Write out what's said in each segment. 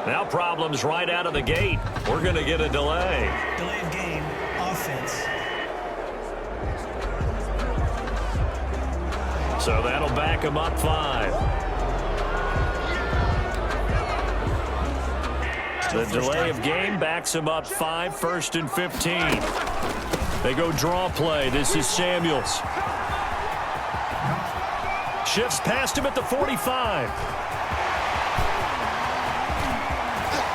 Now problems right out of the gate. We're going to get a delay. Delay of game, offense. So that'll back them up 5. The delay of game backs them up 5, 1st and 15. They go draw play. This is Samuels. Shifts past him at the 45.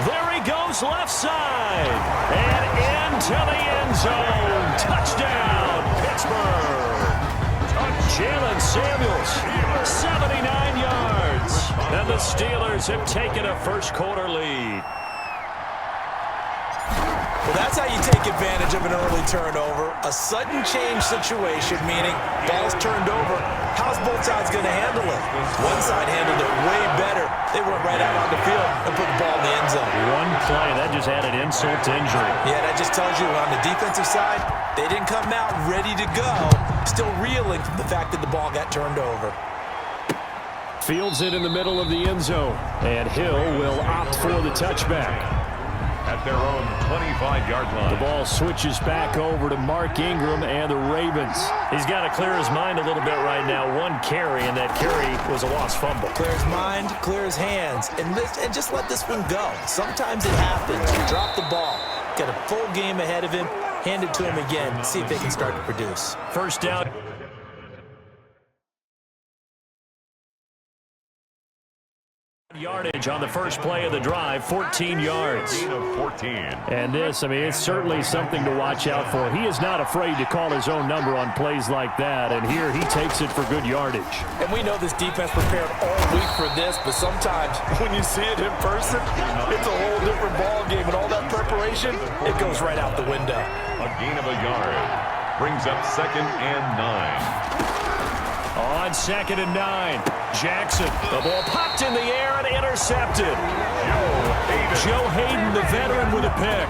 There he goes left side. And into the end zone. Touchdown, Pittsburgh. Jalen Samuels, 79 yards. And the Steelers have taken a first-quarter lead. Well, that's how you take advantage of an early turnover. A sudden change situation, meaning ball's turned over. How's both sides going to handle it? One side handled it way better. They went right out on the field and put the ball in the end zone. One play, that just added insult to injury. Yeah, that just tells you on the defensive side, they didn't come out ready to go. Still reeling from the fact that the ball got turned over. Fields it in the middle of the end zone. And Hill will opt for the touchback. At their own 25-yard line. The ball switches back over to Mark Ingram and the Ravens. He's got to clear his mind a little bit right now. One carry, and that carry was a lost fumble. Clear his mind, clear his hands, and just let this one go. Sometimes it happens. You drop the ball. Got a full game ahead of him. Hand it to him again. See if they can start to produce. First down. Yardage on the first play of the drive, 14 yards. 14. And this, I mean, it's certainly something to watch out for. He is not afraid to call his own number on plays like that, and here he takes it for good yardage. And we know this defense prepared all week for this, but sometimes when you see it in person, it's a whole different ball game, and all that preparation, it goes right out the window. A gain of a yard. Brings up 2nd and 9. On 2nd and 9, Jackson. The ball popped in the air and intercepted. Joe Hayden, the veteran, with a pick.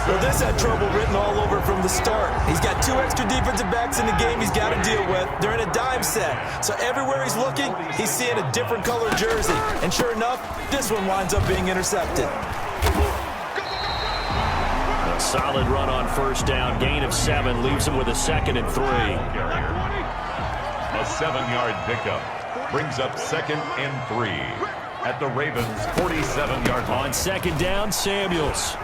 Well, this had trouble written all over from the start. He's got 2 extra defensive backs in the game he's got to deal with. They're in a dime set. So everywhere he's looking, he's seeing a different color jersey. And sure enough, this one winds up being intercepted. A solid run on first down. Gain of 7 leaves him with a 2nd and 3. A 7-yard pickup brings up 2nd and 3 at the Ravens' 47-yard line. On 2nd down, Samuels.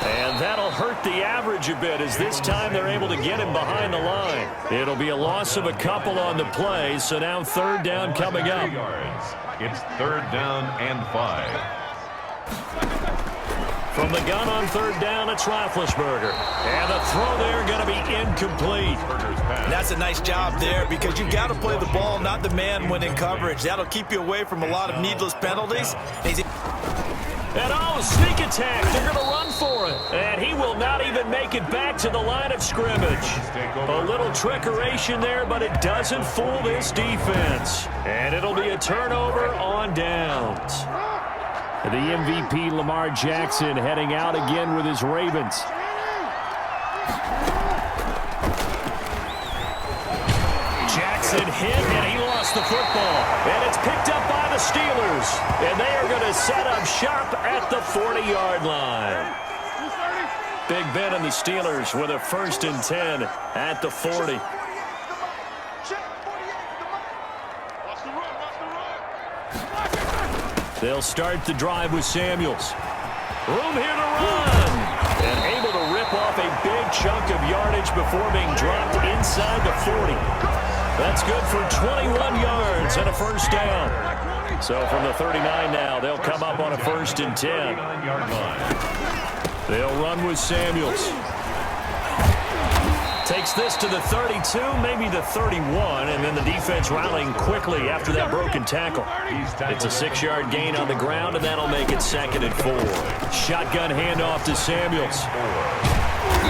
And that'll hurt the average a bit as this time they're able to get him behind the line. It'll be a loss of a couple on the play, so now 3rd down coming up. It's 3rd down and 5. From the gun on 3rd down, it's Roethlisberger. And the throw there going to be incomplete. That's a nice job there because you've got to play the ball, not the man when in coverage. That'll keep you away from a lot of needless penalties. And sneak attack. They're going to run for it. And he will not even make it back to the line of scrimmage. A little trickeration there, but it doesn't fool this defense. And it'll be a turnover on downs. The MVP, Lamar Jackson, heading out again with his Ravens. Jackson hit, and he lost the football. And it's picked up by the Steelers. And they are going to set up shop at the 40-yard line. Big Ben and the Steelers with a 1st and 10 at the 40. They'll start the drive with Samuels. Room here to run. And able to rip off a big chunk of yardage before being dropped inside the 40. That's good for 21 yards and a 1st down. So from the 39 now, they'll come up on a 1st and 10. They'll run with Samuels. Takes this to the 32, maybe the 31, and then the defense rallying quickly after that broken tackle. It's a 6-yard gain on the ground, and that'll make it 2nd and 4. Shotgun handoff to Samuels.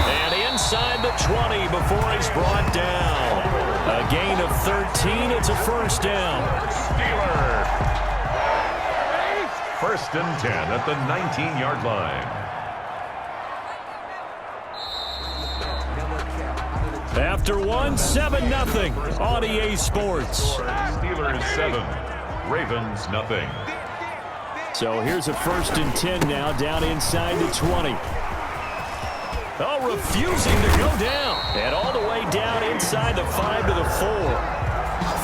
And inside the 20 before he's brought down. A gain of 13, it's a 1st down. Steelers. 1st and 10 at the 19-yard line. After one, 7-0 on EA Sports. Steelers 7, Ravens 0. So here's a 1st and 10 now, down inside the 20. Oh, refusing to go down. And all the way down inside the 5 to the 4.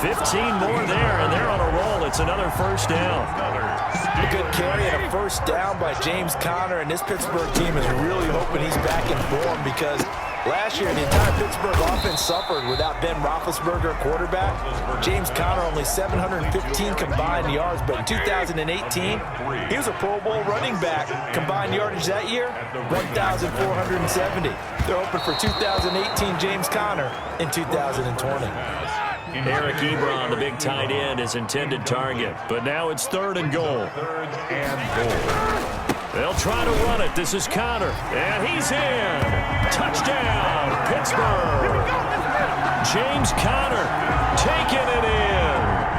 15 more there, and they're on a roll. It's another 1st down. A good carry and a 1st down by James Conner, and this Pittsburgh team is really hoping he's back in form because last year the entire Pittsburgh offense suffered without Ben Roethlisberger, quarterback. James Conner only 715 combined yards, but in 2018, he was a Pro Bowl running back. Combined yardage that year, 1,470. They're hoping for 2018 James Conner in 2020. Eric Ebron, the big tight end, is intended target. But now it's 3rd and goal. They'll try to run it. This is Conner. And he's in. Touchdown, Pittsburgh. James Conner taking it in.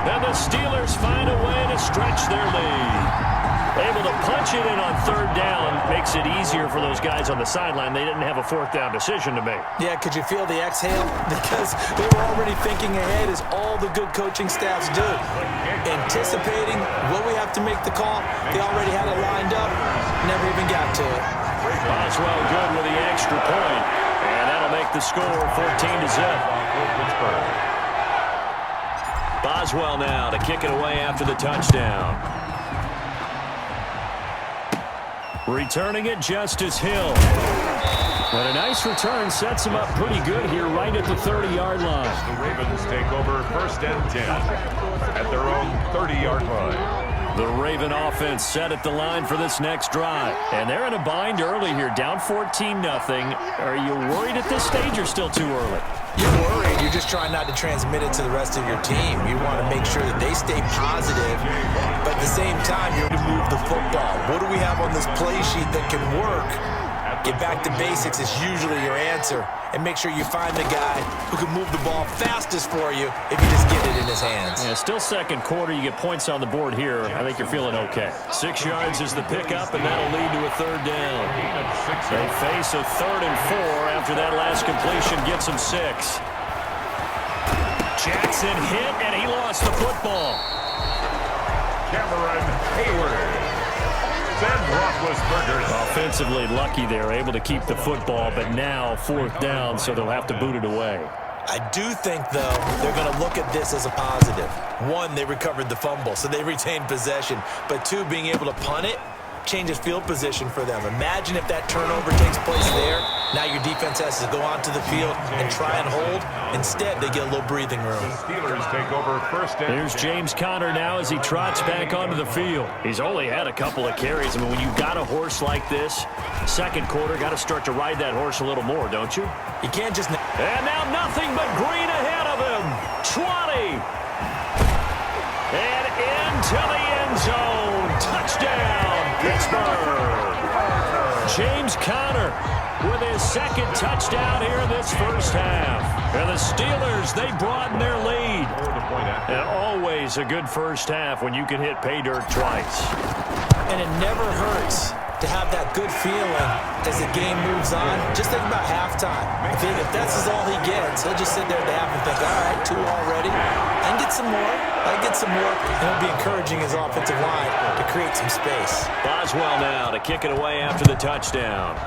And the Steelers find a way to stretch their lead. Able to punch it in on 3rd down. Makes it easier for those guys on the sideline. They didn't have a 4th down decision to make. Yeah, could you feel the exhale? Because they were already thinking ahead, as all the good coaching staffs do. Anticipating what we have to make the call. They already had it lined up. Never even got to it. Boswell good with the extra point. And that'll make the score 14-0. Boswell now to kick it away after the touchdown. Returning it, Justice Hill. But a nice return sets him up pretty good here right at the 30-yard line. The Ravens take over 1st and 10 at their own 30-yard line. The Raven offense set at the line for this next drive. And they're in a bind early here, down 14-0. Are you worried at this stage or still too early? You're worried. You're just trying not to transmit it to the rest of your team. You want to make sure that they stay positive, but at the same time, you're to move the football. What do we have on this play sheet that can work? Get back to basics is usually your answer, and make sure you find the guy who can move the ball fastest for you if you just get it in his hands. Yeah, still 2nd quarter. You get points on the board here. I think you're feeling okay. 6 yards is the pickup, and that'll lead to a 3rd down. They face a 3rd and 4 after that last completion gets them 6. Jackson hit, and he lost the football. Cameron Hayward. Offensively lucky they're able to keep the football, but now 4th down, so they'll have to boot it away. I do think, though, they're going to look at this as a positive. 1, they recovered the fumble, so they retained possession. But 2, being able to punt it changes field position for them. Imagine if that turnover takes place there. Now your defense has to go onto the field and try and hold. Instead, they get a little breathing room. The Steelers take over 1st and 10. Here's James Conner now as he trots back onto the field. He's only had a couple of carries. I mean, when you've got a horse like this, 2nd quarter, got to start to ride that horse a little more, don't you? You can't just... And now nothing but green ahead of him. 20. And into the end zone. Touchdown, Pittsburgh. James Conner with his 2nd touchdown here in this 1st half. And the Steelers, they broaden their lead. And always a good 1st half when you can hit pay dirt twice. And it never hurts to have that good feeling as the game moves on. Just think about halftime. If that's all he gets, he'll just sit there at the half and think, all right, 2 already. I can get some more. I can get some more. And he'll be encouraging his offensive line to create some space. Boswell now to kick it away after the touchdown.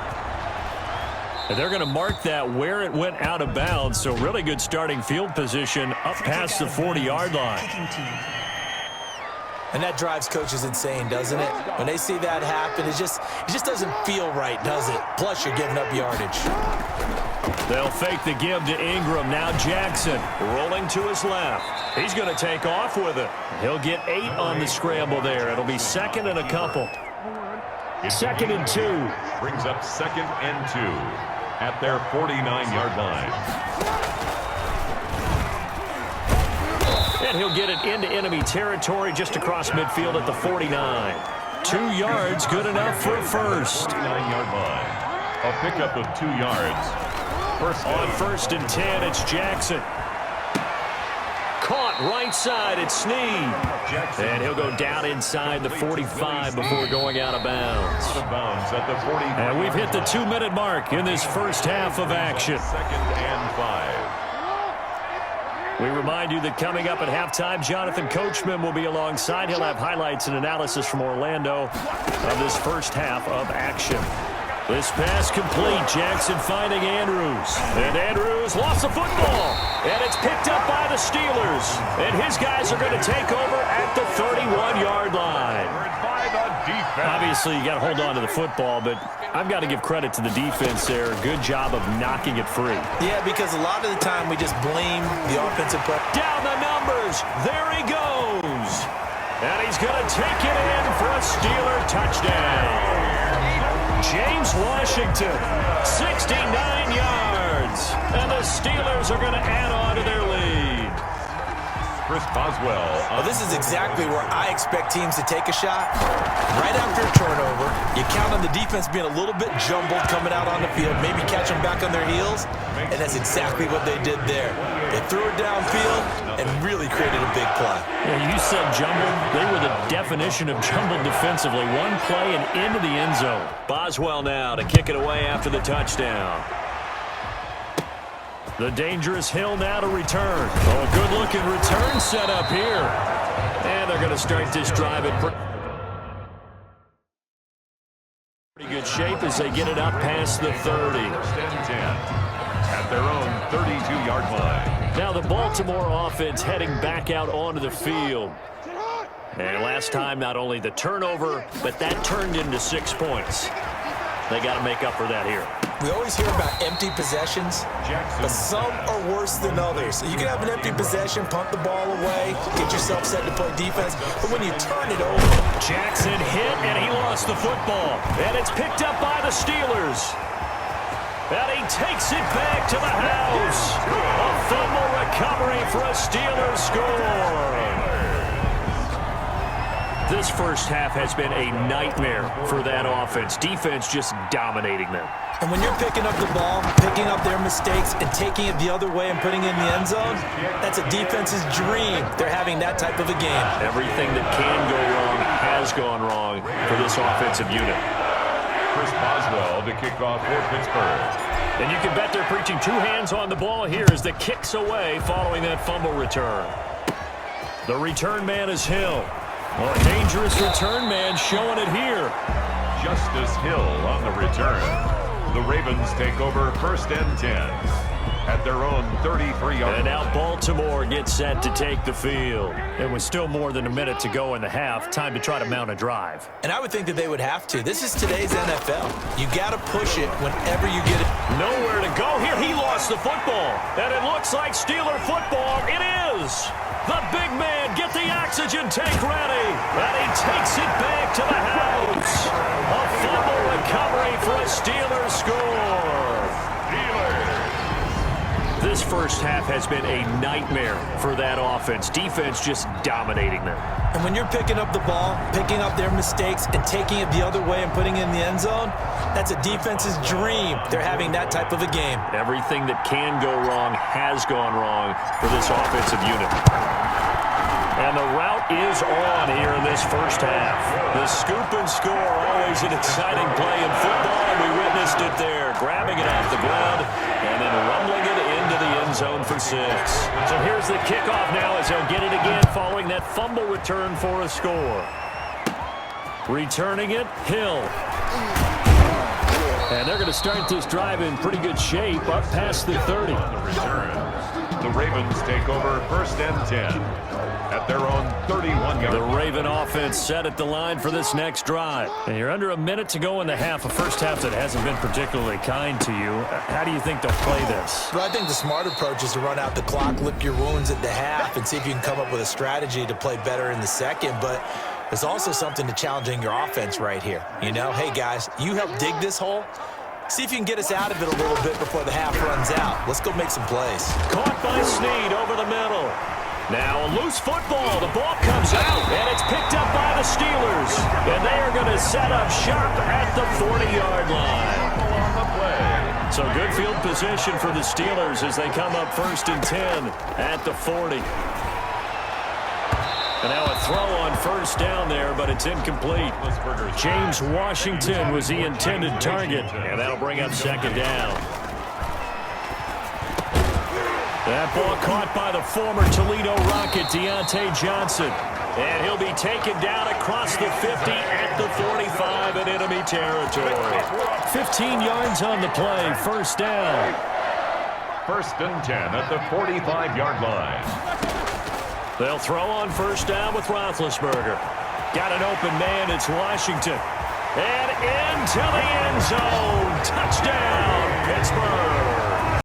And they're going to mark that where it went out of bounds, so really good starting field position up past the 40-yard line. And that drives coaches insane, doesn't it? When they see that happen, it just doesn't feel right, does it? Plus, you're giving up yardage. They'll fake the give to Ingram. Now Jackson rolling to his left. He's going to take off with it. He'll get 8 on the scramble there. It'll be 2nd and a couple. 2nd and 2. Brings up 2nd and 2 at their 49-yard line. And he'll get it into enemy territory just across midfield at the 49. 2 yards, good enough for a first. 49-yard line. A pickup of 2 yards. On 1st and 10, it's Jackson. Caught right side, it's Snead. And he'll go down inside the 45 before going out of bounds. And we've hit the 2-minute mark in this 1st half of action. 2nd and 5. We remind you that coming up at halftime, Jonathan Coachman will be alongside. He'll have highlights and analysis from Orlando of this first half of action. This pass complete. Jackson finding Andrews. And Andrews lost the football. And it's picked up by the Steelers. And his guys are going to take over at the 31-yard line. Obviously, you got to hold on to the football, but I've got to give credit to the defense there. Good job of knocking it free. Yeah, because a lot of the time we just blame the offensive play. Down the numbers. There he goes. And he's going to take it in for a Steeler touchdown. James Washington, 69 yards. And the Steelers are going to add on to their lead. Chris Boswell. Well, this is exactly where I expect teams to take a shot. Right after a turnover, you count on the defense being a little bit jumbled coming out on the field, maybe catch them back on their heels, and that's exactly what they did there. They threw it downfield and really created a big play. Yeah, you said jumbled. They were the definition of jumbled defensively. One play and into the end zone. Boswell now to kick it away after the touchdown. The dangerous Hill now to return. Oh, good-looking return set up here. And they're going to start this drive in pretty good shape as they get it up past the 30. At their own 32-yard line. Now the Baltimore offense heading back out onto the field. And last time, not only the turnover, but that turned into 6 points. They got to make up for that here. We always hear about empty possessions, but some are worse than others. You can have an empty possession, punt the ball away, get yourself set to play defense, but when you turn it over. Jackson hit, and he lost the football. And it's picked up by the Steelers. And he takes it back to the house. A fumble recovery for a Steelers score. This first half has been a nightmare for that offense. Defense just dominating them. And when you're picking up the ball, picking up their mistakes, and taking it the other way and putting it in the end zone, that's a defense's dream. They're having that type of a game. Everything that can go wrong has gone wrong for this offensive unit. Chris Boswell to kick off for Pittsburgh. And you can bet they're preaching two hands on the ball here as the kick's away following that fumble return. The return man is Hill. Well, a dangerous return man showing it here. Justice Hill on the return. The Ravens take over 1st and 10 at their own 33-yard. And now Baltimore gets set to take the field. It was still more than a minute to go in the half. Time to try to mount a drive. And I would think that they would have to. This is today's NFL. You got to push it whenever you get it. Nowhere to go here. He lost the football. And it looks like Steeler football. It is. The big man, get the oxygen tank ready. And he takes it back to the house. A fumble recovery for a Steelers score. This first half has been a nightmare for that offense. Defense just dominating them. And when you're picking up the ball, picking up their mistakes, and taking it the other way and putting it in the end zone, that's a defense's dream. They're having that type of a game. Everything that can go wrong has gone wrong for this offensive unit. And the route is on here in this first half. The scoop and score, always an exciting play in football, and we witnessed it there. Grabbing it off the ground and then rumbling it into the end zone for 6. So here's the kickoff now as they'll get it again following that fumble return for a score. Returning it, Hill. And they're going to start this drive in pretty good shape up past the 30. The Ravens take over 1st and 10 at their own 31-yard. The Raven offense set at the line for this next drive. And you're under a minute to go in the half, a first half that hasn't been particularly kind to you. How do you think they'll play this? Well, I think the smart approach is to run out the clock, lick your wounds at the half, and see if you can come up with a strategy to play better in the second. But there's also something to challenging your offense right here. You know, hey, guys, you help dig this hole. See if you can get us out of it a little bit before the half runs out. Let's go make some plays. Caught by Snead over the middle. Now a loose football. The ball comes out, and it's picked up by the Steelers. And they are going to set up shop at the 40-yard line. So good field position for the Steelers as they come up 1st and 10 at the 40. And now a throw on 1st down there, but it's incomplete. James Washington was the intended target, and that'll bring up 2nd down. That ball caught by the former Toledo Rocket, Deontay Johnson. And he'll be taken down across the 50 at the 45 in enemy territory. 15 yards on the play, first down. First and 10 at the 45-yard line. They'll throw on first down with Roethlisberger. Got an open man, it's Washington. And into the end zone. Touchdown, Pittsburgh.